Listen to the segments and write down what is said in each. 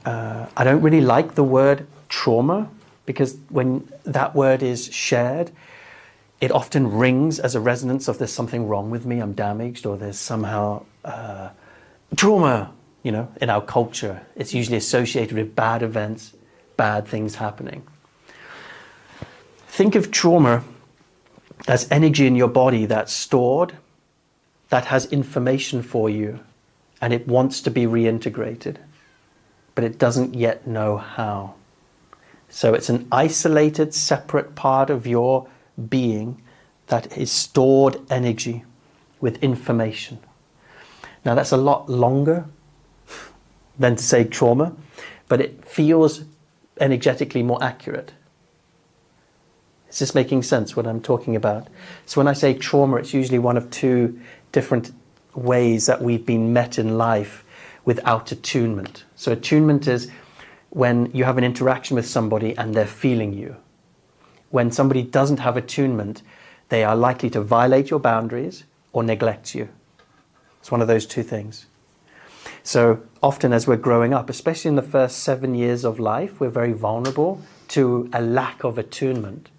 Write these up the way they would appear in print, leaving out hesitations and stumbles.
I don't really like the word trauma, because when that word is shared, it often rings as a resonance of there's something wrong with me, I'm damaged, or there's somehow trauma. You know, in our culture, it's usually associated with bad events, bad things happening. Think of trauma as energy in your body that's stored, that has information for you, and it wants to be reintegrated, but it doesn't yet know how. So it's an isolated, separate part of your being that is stored energy with information. Now that's a lot longer than to say trauma, but it feels energetically more accurate. Is this making sense, what I'm talking about? So when I say trauma, it's usually one of two different ways that we've been met in life without attunement. So attunement is when you have an interaction with somebody and they're feeling you. When somebody doesn't have attunement, they are likely to violate your boundaries or neglect you. It's one of those two things. So often as we're growing up, especially in the first 7 years of life, we're very vulnerable to a lack of attunement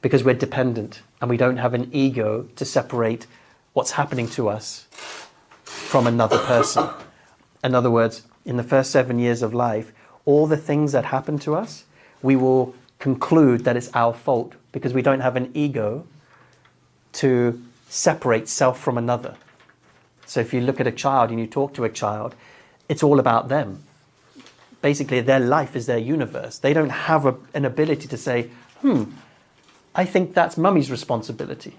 because we're dependent and we don't have an ego to separate what's happening to us from another person. In other words, in the first 7 years of life, all the things that happen to us, we will conclude that it's our fault because we don't have an ego to separate self from another. So if you look at a child and you talk to a child, it's all about them. Basically, their life is their universe. They don't have an ability to say, I think that's mummy's responsibility.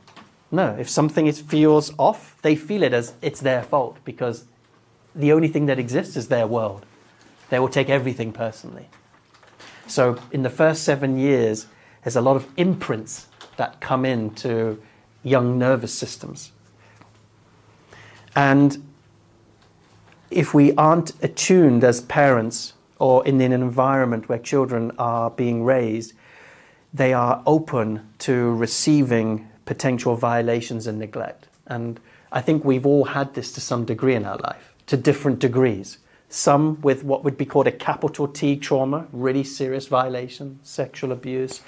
No, if something feels off, they feel it as it's their fault because the only thing that exists is their world. They will take everything personally. So in the first 7 years, there's a lot of imprints that come into young nervous systems. And if we aren't attuned as parents or in an environment where children are being raised, they are open to receiving potential violations and neglect. And I think we've all had this to some degree in our life, to different degrees. Some with what would be called a capital T trauma, really serious violation, sexual abuse,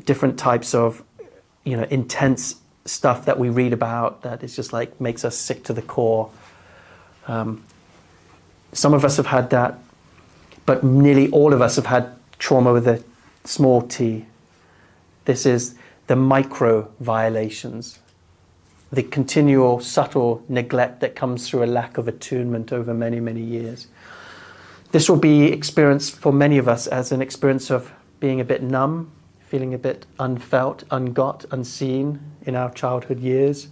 different types of, intense stuff that we read about that is just like makes us sick to the core. Some of us have had that, but nearly all of us have had trauma with a small t. This is the micro violations, the continual subtle neglect that comes through a lack of attunement over many, many years. This will be experienced for many of us as an experience of being a bit numb, feeling a bit unfelt, ungot, unseen in our childhood years.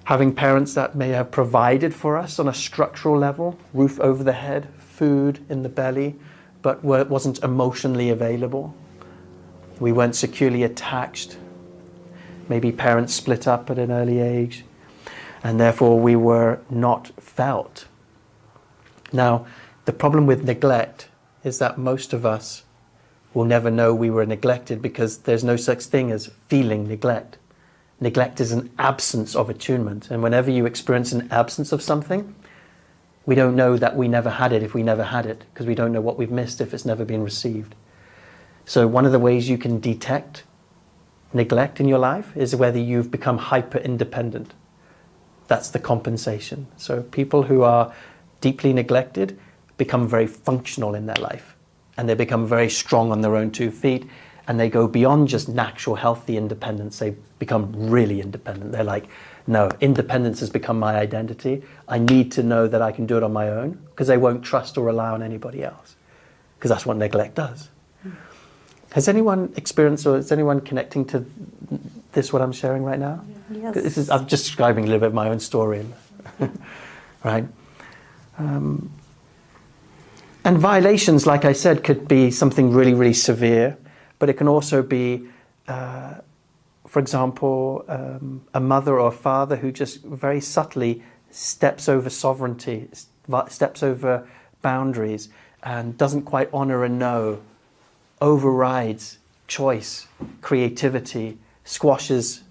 Having parents that may have provided for us on a structural level, roof over the head, food in the belly, but wasn't emotionally available. We weren't securely attached. Maybe parents split up at an early age, and therefore we were not felt. Now, the problem with neglect is that most of us will never know we were neglected because there's no such thing as feeling neglect. Neglect is an absence of attunement, and whenever you experience an absence of something, we don't know that we never had it if we never had it, because we don't know what we've missed if it's never been received. So one of the ways you can detect neglect in your life is whether you've become hyper-independent. That's the compensation. So people who are deeply neglected become very functional in their life, and they become very strong on their own 2 feet, and they go beyond just natural, healthy independence. They become really independent. They're like, no, independence has become my identity. I need to know that I can do it on my own, because they won't trust or rely on anybody else, because that's what neglect does. Has anyone experienced, or is anyone connecting to this, what I'm sharing right now? Yes. I'm just describing a little bit of my own story. Right? And violations, like I said, could be something really, really severe, but it can also be, for example, a mother or a father who just very subtly steps over sovereignty, steps over boundaries, and doesn't quite honor a no, overrides choice, creativity, squashes.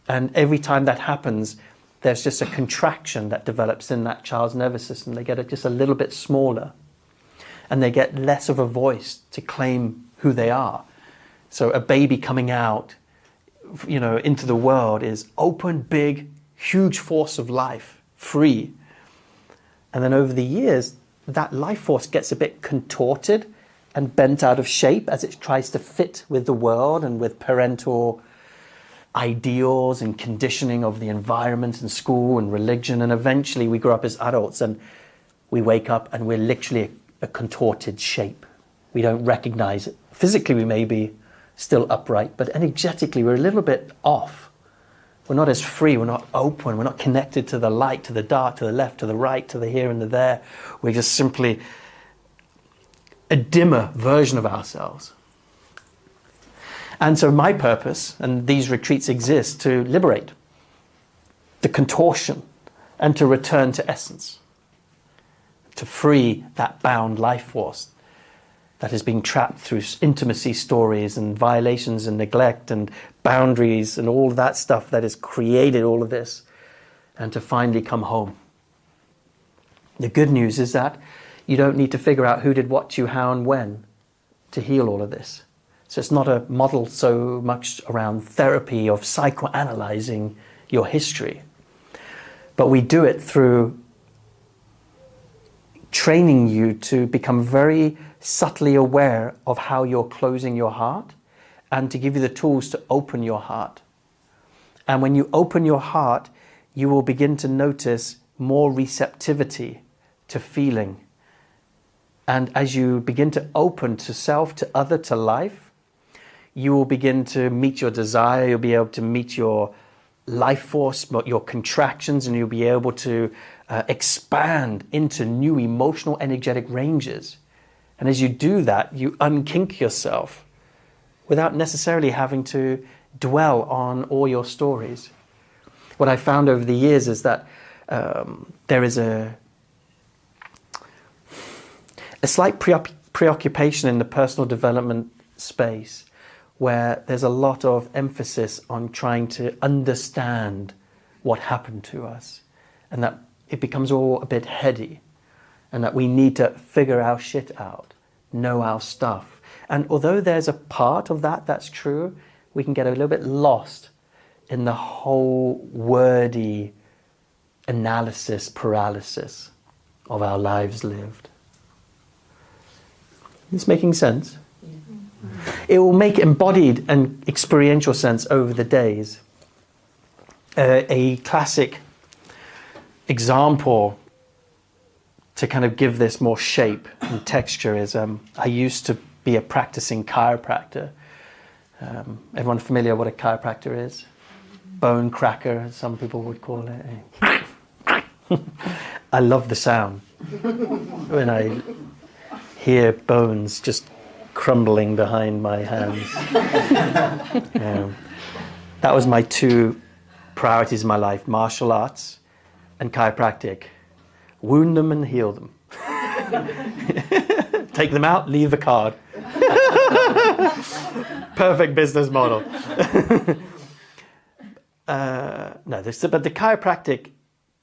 And every time that happens, there's just a contraction that develops in that child's nervous system. They get just a little bit smaller, and they get less of a voice to claim who they are. So a baby coming out, into the world is open, big, huge force of life, free. And then over the years, that life force gets a bit contorted and bent out of shape as it tries to fit with the world and with parental ideals and conditioning of the environment and school and religion. And eventually we grow up as adults and we wake up and we're literally a contorted shape. We don't recognize it. Physically we may be still upright, but energetically we're a little bit off. We're not as free, we're not open, we're not connected to the light, to the dark, to the left, to the right, to the here and the there. We're just simply a dimmer version of ourselves. And so my purpose, and these retreats exist to liberate the contortion and to return to essence, to free that bound life force that is being trapped through intimacy stories and violations and neglect and boundaries and all that stuff that has created all of this, and to finally come home. The good news is that you don't need to figure out who did what to you, how and when to heal all of this. So it's not a model so much around therapy of psychoanalyzing your history, but we do it through training you to become very subtly aware of how you're closing your heart, and to give you the tools to open your heart. And when you open your heart, you will begin to notice more receptivity to feeling. And as you begin to open to self, to other, to life, you will begin to meet your desire, you'll be able to meet your life force, your contractions, and you'll be able to expand into new emotional, energetic ranges. And as you do that, you unkink yourself without necessarily having to dwell on all your stories. What I found over the years is that there is a slight preoccupation in the personal development space where there's a lot of emphasis on trying to understand what happened to us, and that it becomes all a bit heady, and that we need to figure our shit out, know our stuff. And although there's a part of that that's true, we can get a little bit lost in the whole wordy analysis paralysis of our lives lived. Is this making sense? Yeah. It will make embodied and experiential sense over the days. A classic example to kind of give this more shape and texture is I used to be a practicing chiropractor. Everyone familiar what a chiropractor is? Bone cracker, some people would call it. I love the sound when I hear bones just crumbling behind my hands. That was my two priorities in my life: martial arts and chiropractic. Wound them and heal them. Take them out, leave the card. Perfect business model. But the chiropractic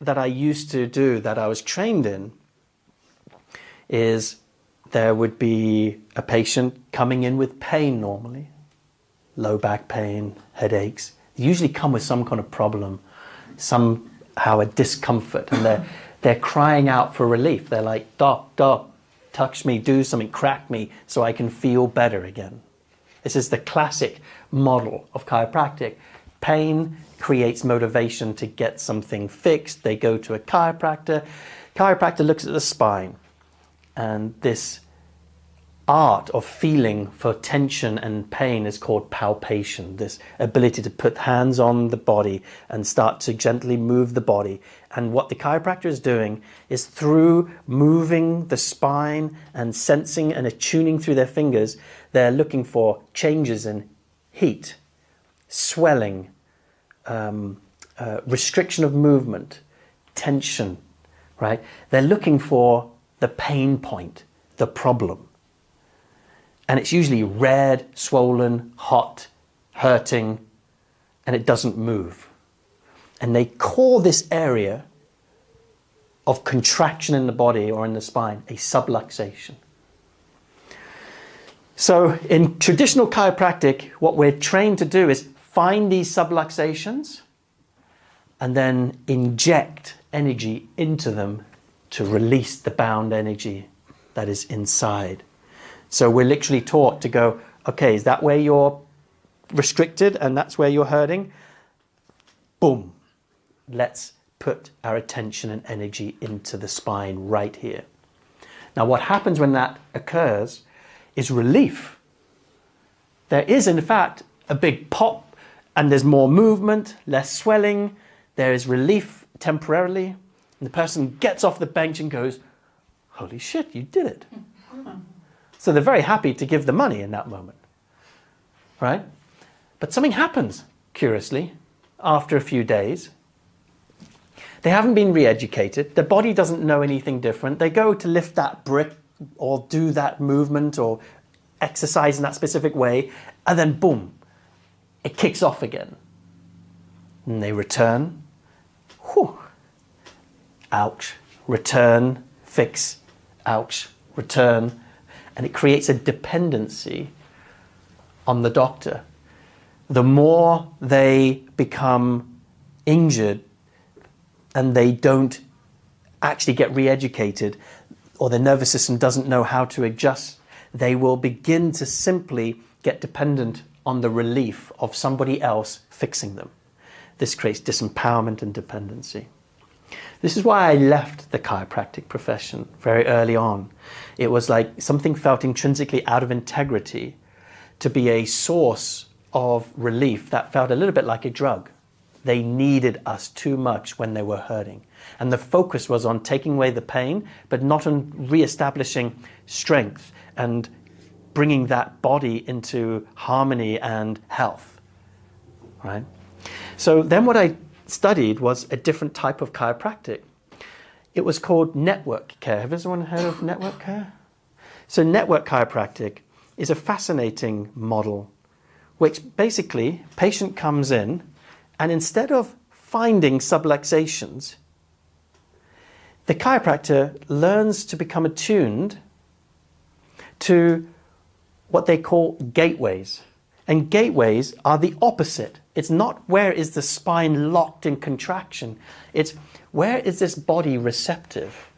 that I used to do, that I was trained in, is there would be a patient coming in with pain normally, low back pain, headaches. They usually come with some kind of problem, somehow a discomfort, and they're crying out for relief. They're like, doc, touch me, do something, crack me so I can feel better again. This is the classic model of chiropractic. Pain creates motivation to get something fixed. They go to a chiropractor. Chiropractor looks at the spine, and this art of feeling for tension and pain is called palpation, this ability to put hands on the body and start to gently move the body. And what the chiropractor is doing is, through moving the spine and sensing and attuning through their fingers, they're looking for changes in heat, swelling, restriction of movement, tension, right? They're looking for the pain point, the problem. And it's usually red, swollen, hot, hurting, and it doesn't move. And they call this area of contraction in the body or in the spine a subluxation. So in traditional chiropractic, what we're trained to do is find these subluxations and then inject energy into them to release the bound energy that is inside. So we're literally taught to go, okay, is that where you're restricted and that's where you're hurting? Boom. Let's put our attention and energy into the spine right here. Now what happens when that occurs is relief. There is in fact a big pop and there's more movement, less swelling, there is relief temporarily, and the person gets off the bench and goes, holy shit, you did it. So they're very happy to give the money in that moment, right? But something happens, curiously, after a few days. They haven't been re-educated. Their body doesn't know anything different. They go to lift that brick or do that movement or exercise in that specific way, and then boom, it kicks off again. And they return. Whew. Ouch. Return. Fix. Ouch. Return. And it creates a dependency on the doctor. The more they become injured and they don't actually get re-educated, or their nervous system doesn't know how to adjust, they will begin to simply get dependent on the relief of somebody else fixing them. This creates disempowerment and dependency. This is why I left the chiropractic profession very early on. It was like something felt intrinsically out of integrity to be a source of relief that felt a little bit like a drug. They needed us too much when they were hurting. And the focus was on taking away the pain, but not on re-establishing strength and bringing that body into harmony and health, right? So then what I studied was a different type of chiropractic. It was called network care. Have anyone heard of network care? So network chiropractic is a fascinating model, which basically patient comes in and instead of finding subluxations, the chiropractor learns to become attuned to what they call gateways. And gateways are the opposite. It's not where is the spine locked in contraction. It's where is this body receptive?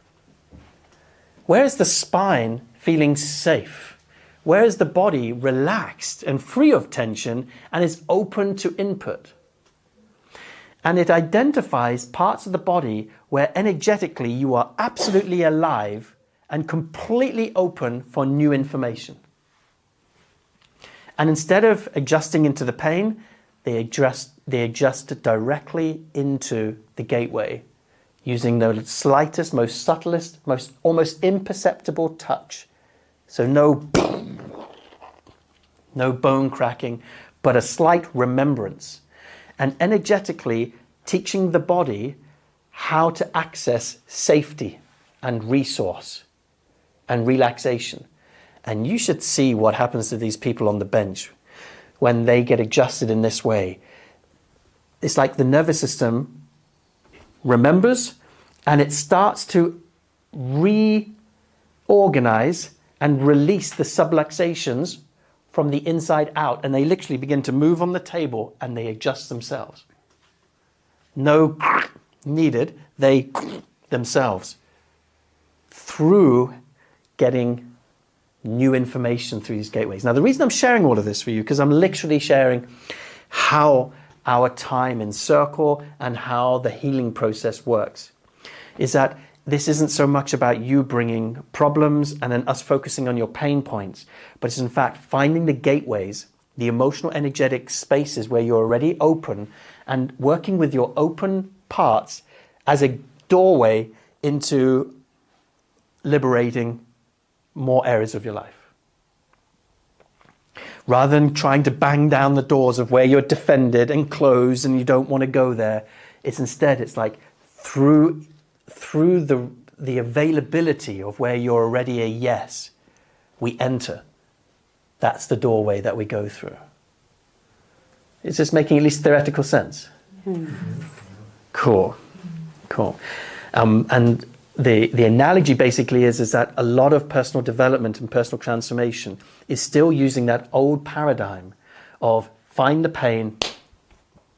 Where is the spine feeling safe? Where is the body relaxed and free of tension and is open to input? And it identifies parts of the body where energetically you are absolutely alive and completely open for new information. And instead of adjusting into the pain, they adjust directly into the gateway using the slightest, most subtlest, most almost imperceptible touch. So no bone cracking, but a slight remembrance. And energetically teaching the body how to access safety and resource and relaxation. And you should see what happens to these people on the bench when they get adjusted in this way. It's like the nervous system remembers and it starts to reorganize and release the subluxations from the inside out, and they literally begin to move on the table and they adjust themselves. No needed, they themselves through getting new information through these gateways. Now the reason I'm sharing all of this for you, because I'm literally sharing how our time in circle and how the healing process works, is that this isn't so much about you bringing problems and then us focusing on your pain points, but it's in fact finding the gateways, the emotional energetic spaces where you're already open and working with your open parts as a doorway into liberating more areas of your life. Rather than trying to bang down the doors of where you're defended and closed and you don't want to go there, it's like through the availability of where you're already a yes, we enter. That's the doorway that we go through. Is this making at least theoretical sense? Cool. And the analogy basically is that a lot of personal development and personal transformation is still using that old paradigm of find the pain,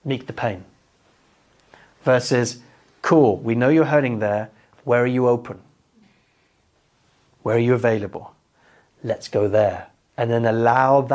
meet the pain. Versus, cool, we know you're hurting there. Where are you open? Where are you available? Let's go there. And then allow that